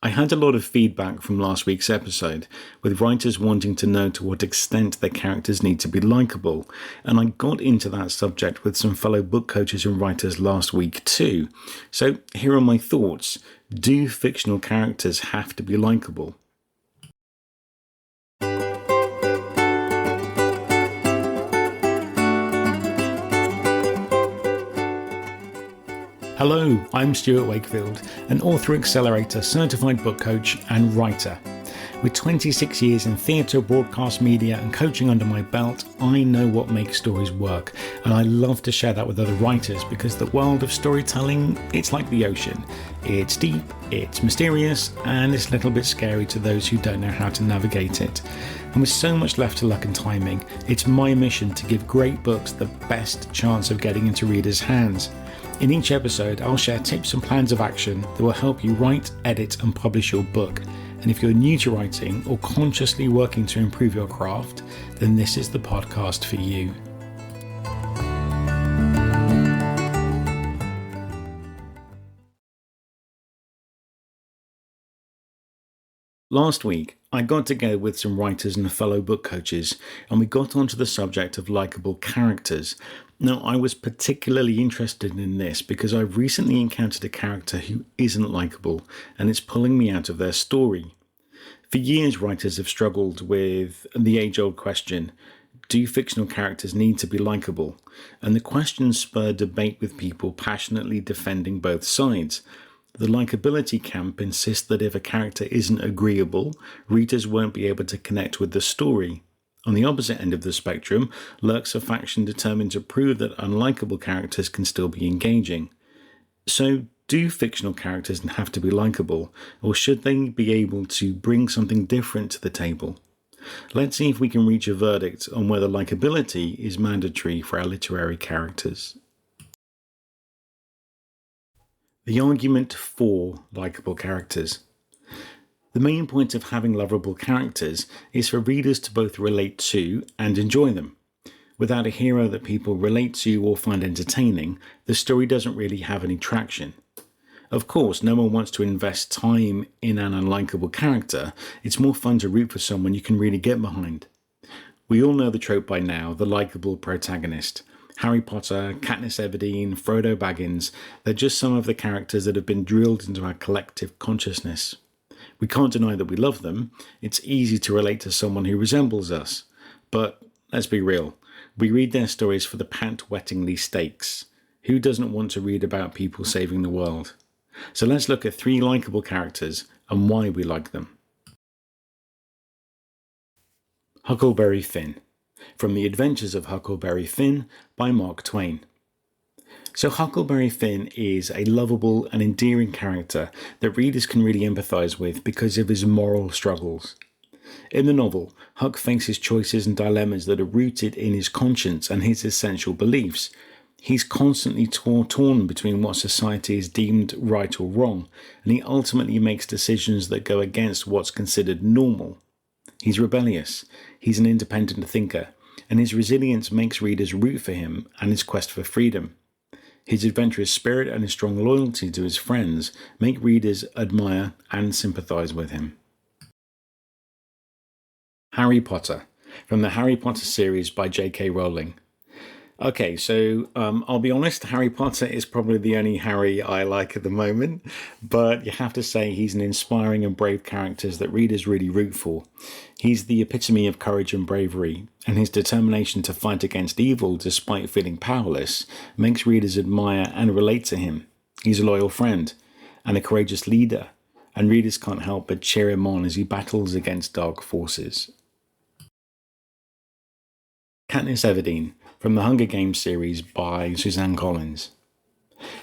I had a lot of feedback from last week's episode, with writers wanting to know to what extent their characters need to be likable, and I got into that subject with some fellow book coaches and writers last week too. So here are my thoughts. Do fictional characters have to be likable? Hello, I'm Stuart Wakefield, an author accelerator, certified book coach and writer. With 26 years in theatre, broadcast media and coaching under my belt, I know what makes stories work, and I love to share that with other writers because the world of storytelling, it's like the ocean. It's deep, it's mysterious, and it's a little bit scary to those who don't know how to navigate it. And with so much left to luck and timing, it's my mission to give great books the best chance of getting into readers' hands. In each episode, I'll share tips and plans of action that will help you write, edit, and publish your book. And if you're new to writing or consciously working to improve your craft, then this is the podcast for you. Last week, I got together with some writers and fellow book coaches, and we got onto the subject of likable characters. Now, I was particularly interested in this because I've recently encountered a character who isn't likable, and it's pulling me out of their story. For years, writers have struggled with the age-old question, do fictional characters need to be likable? And the question spurred debate with people passionately defending both sides. The likability camp insists that if a character isn't agreeable, readers won't be able to connect with the story. On the opposite end of the spectrum, lurks a faction determined to prove that unlikable characters can still be engaging. So, do fictional characters have to be likable, or should they be able to bring something different to the table? Let's see if we can reach a verdict on whether likability is mandatory for our literary characters. The argument for likable characters. The main point of having lovable characters is for readers to both relate to and enjoy them. Without a hero that people relate to or find entertaining, the story doesn't really have any traction. Of course, no one wants to invest time in an unlikable character. It's more fun to root for someone you can really get behind. We all know the trope by now, the likeable protagonist. Harry Potter, Katniss Everdeen, Frodo Baggins, they're just some of the characters that have been drilled into our collective consciousness. We can't deny that we love them. It's easy to relate to someone who resembles us. But let's be real, we read their stories for the pant-wettingly stakes. Who doesn't want to read about people saving the world? So let's look at 3 likable characters and why we like them. Huckleberry Finn. From The Adventures of Huckleberry Finn by Mark Twain. So Huckleberry Finn is a lovable and endearing character that readers can really empathise with because of his moral struggles. In the novel, Huck faces choices and dilemmas that are rooted in his conscience and his essential beliefs. He's constantly torn between what society is deemed right or wrong, and he ultimately makes decisions that go against what's considered normal. He's rebellious, he's an independent thinker, and his resilience makes readers root for him and his quest for freedom. His adventurous spirit and his strong loyalty to his friends make readers admire and sympathise with him. Harry Potter, from the Harry Potter series by J.K. Rowling. Okay, so I'll be honest, Harry Potter is probably the only Harry I like at the moment, but you have to say he's an inspiring and brave character that readers really root for. He's the epitome of courage and bravery, and his determination to fight against evil despite feeling powerless makes readers admire and relate to him. He's a loyal friend and a courageous leader, and readers can't help but cheer him on as he battles against dark forces. Katniss Everdeen, from the Hunger Games series by Suzanne Collins.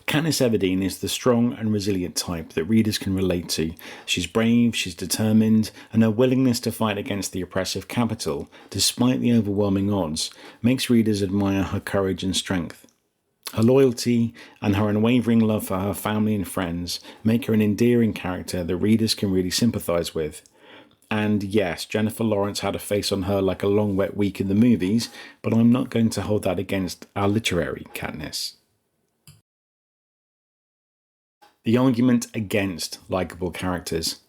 Katniss Everdeen is the strong and resilient type that readers can relate to. She's brave, she's determined, and her willingness to fight against the oppressive capital, despite the overwhelming odds, makes readers admire her courage and strength. Her loyalty and her unwavering love for her family and friends make her an endearing character that readers can really sympathise with. And yes, Jennifer Lawrence had a face on her like a long wet week in the movies, but I'm not going to hold that against our literary Katniss. The argument against likeable characters.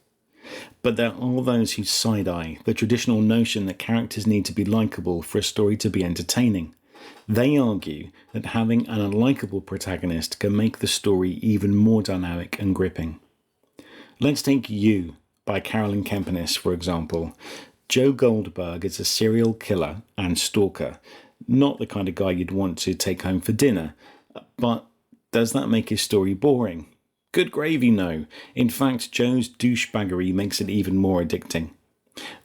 But there are those who side-eye the traditional notion that characters need to be likable for a story to be entertaining. They argue that having an unlikable protagonist can make the story even more dynamic and gripping. Let's take You by Carolyn Kempenis, for example. Joe Goldberg is a serial killer and stalker, not the kind of guy you'd want to take home for dinner. But does that make his story boring? Good gravy, no. In fact, Joe's douchebaggery makes it even more addicting.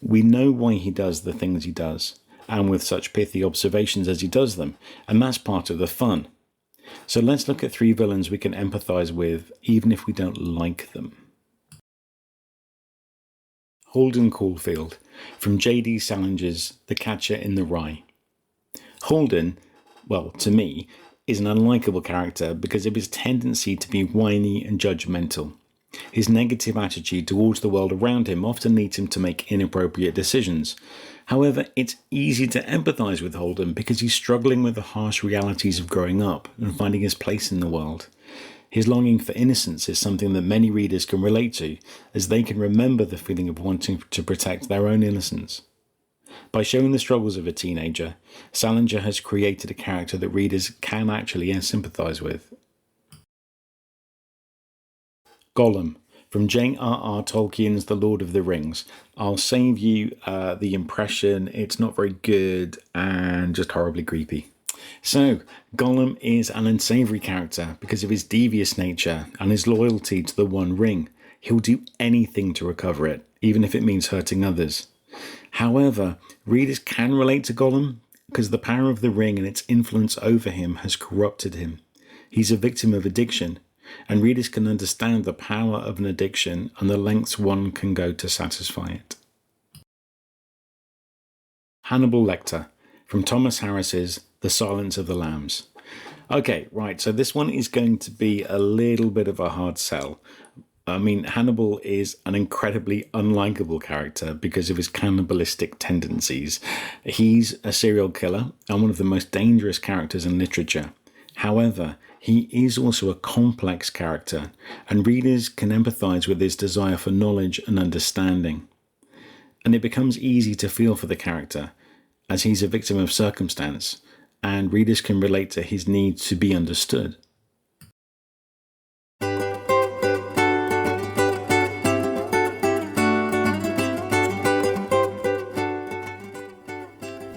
We know why he does the things he does, and with such pithy observations as he does them, and that's part of the fun. So let's look at 3 villains we can empathise with, even if we don't like them. Holden Caulfield, from J.D. Salinger's The Catcher in the Rye. Holden, well, to me, is an unlikable character because of his tendency to be whiny and judgmental. His negative attitude towards the world around him often leads him to make inappropriate decisions. However, it's easy to empathise with Holden because he's struggling with the harsh realities of growing up and finding his place in the world. His longing for innocence is something that many readers can relate to, as they can remember the feeling of wanting to protect their own innocence. By showing the struggles of a teenager, Salinger has created a character that readers can actually sympathise with. Gollum, from J.R.R. Tolkien's The Lord of the Rings. I'll save you the impression it's not very good and just horribly creepy. So, Gollum is an unsavoury character because of his devious nature and his loyalty to the One Ring. He'll do anything to recover it, even if it means hurting others. However, readers can relate to Gollum because the power of the ring and its influence over him has corrupted him. He's a victim of addiction, and readers can understand the power of an addiction and the lengths one can go to satisfy it. Hannibal Lecter, from Thomas Harris's The Silence of the Lambs. Okay, right, so this one is going to be a little bit of a hard sell. I mean, Hannibal is an incredibly unlikable character because of his cannibalistic tendencies. He's a serial killer and one of the most dangerous characters in literature. However, he is also a complex character, and readers can empathise with his desire for knowledge and understanding. And it becomes easy to feel for the character, as he's a victim of circumstance, and readers can relate to his need to be understood.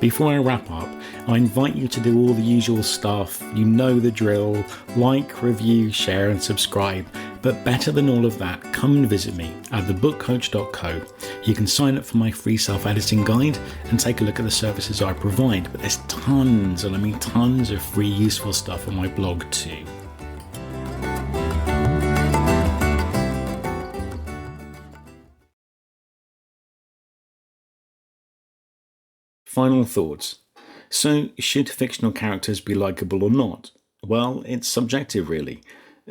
Before I wrap up, I invite you to do all the usual stuff. You know the drill. Like, review, share and subscribe. But better than all of that, come and visit me at thebookcoach.co. You can sign up for my free self-editing guide and take a look at the services I provide. But there's tons, and I mean tons of free useful stuff on my blog too. Final thoughts. So, should fictional characters be likable or not? Well, it's subjective really.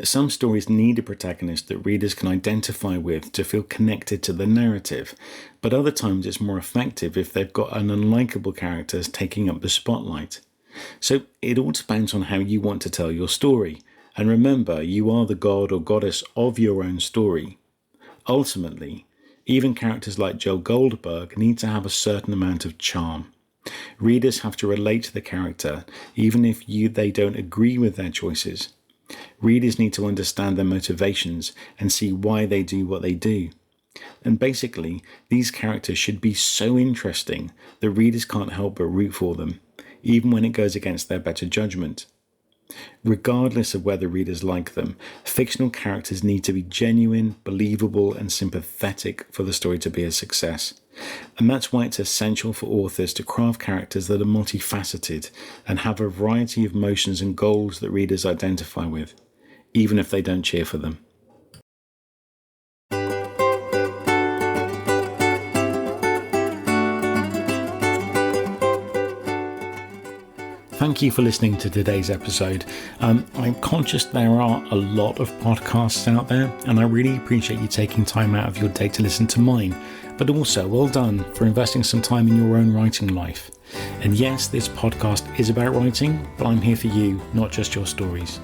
Some stories need a protagonist that readers can identify with to feel connected to the narrative, but other times it's more effective if they've got an unlikable character taking up the spotlight. So it all depends on how you want to tell your story, and remember, you are the god or goddess of your own story. Ultimately, even characters like Joe Goldberg need to have a certain amount of charm. Readers have to relate to the character, even if they don't agree with their choices. Readers need to understand their motivations and see why they do what they do. And basically, these characters should be so interesting that readers can't help but root for them, even when it goes against their better judgment. Regardless of whether readers like them, fictional characters need to be genuine, believable, and sympathetic for the story to be a success. And that's why it's essential for authors to craft characters that are multifaceted and have a variety of emotions and goals that readers identify with, even if they don't cheer for them. Thank you for listening to today's episode. I'm conscious there are a lot of podcasts out there, and I really appreciate you taking time out of your day to listen to mine. But also, well done for investing some time in your own writing life. And yes, this podcast is about writing, but I'm here for you, not just your stories.